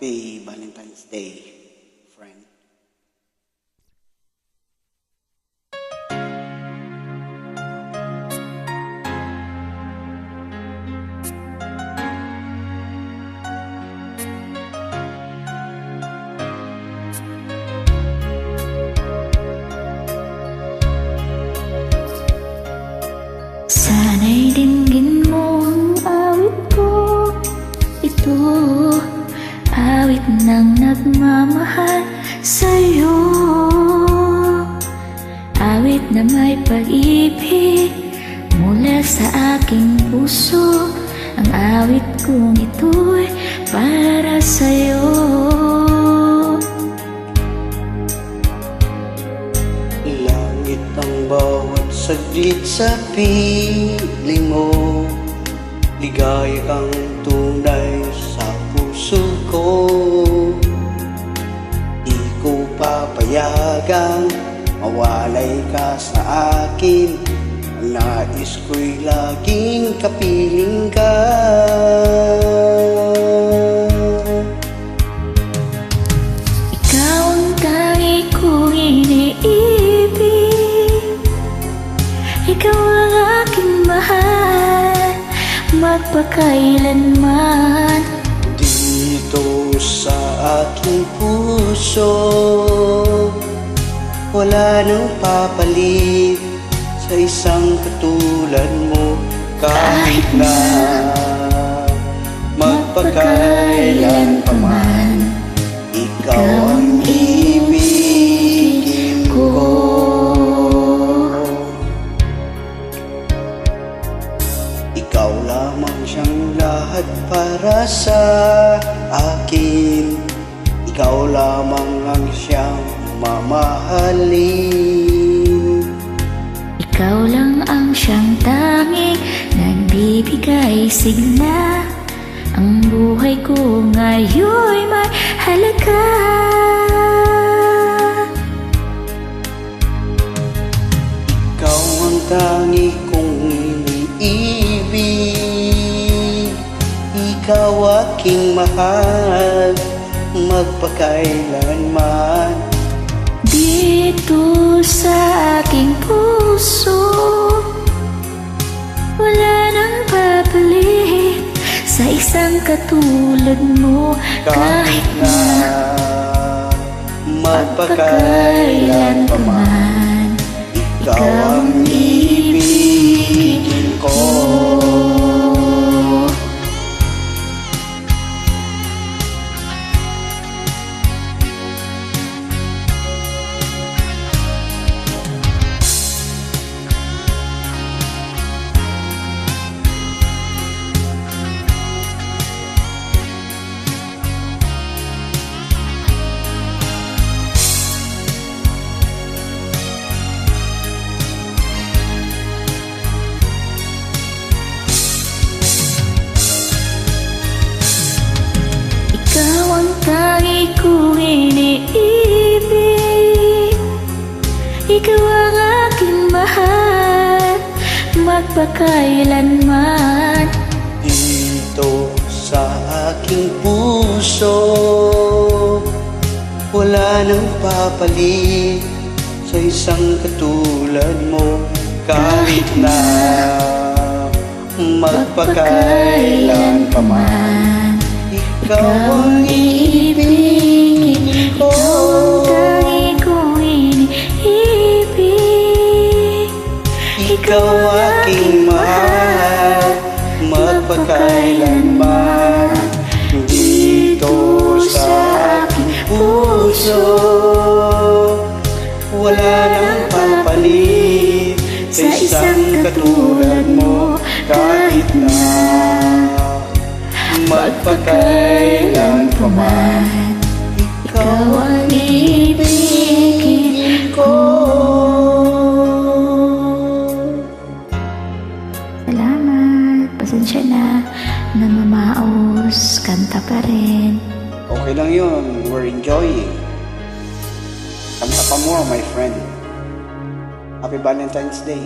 Happy Valentine's Day, friend. Sana'y dinggin mo ang awit ko. Ito, awit ng nagmamahal sa'yo. Awit na may pag-ibig mula sa aking puso. Ang awit kong ito'y para sa'yo. Langit ang bawat saglit sa piling mo. Ligaya kang tunay sa puso ko. Di ko papayagang mawalay ka sa akin. Ang nais ko'y laging kapiling ka. Ikaw ang tangi kong iniibig. Ikaw ang aking mahal magpakailanman. Dito sa aking puso wala nang papalit sa isang katulad mo. Kahit na magpakailan pa man, ikaw ang ibigin ko. Ikaw lamang siyang lahat para sa akin. Ikaw lamang ang siyang mamahalin. Ikaw lang ang siyang tanging nagbibigay sigla. Ang buhay ko ngayon'y may halaga. Ikaw ang tangi kong iniibig. Ikaw aking mahal magpakailanman. Dito sa aking puso wala nang papalit sa isang katulad mo. Kahit na magpakailan pa man, ikaw ang ibigin ko. Ikaw ang tangi kong iniibig. Ikaw ang aking mahal magpakailanman. Dito sa aking puso wala nang papalit sa isang katulad mo. Kahit na magpakailan pa man, ikaw ang ibigin ko. Ikaw ang tangi kong iniibig. Ikaw aking mahal magpakailanman. Dito sa aking puso wala nang papalit sa isang katulad mo. Kahit na magpakailan pa man, ikaw ang ibigin ko. Salamat. Pasensya na mamaos. Kanta pa rin. Okay lang yun, we're enjoying. Kanta pa more, my friend. Happy Valentine's Day.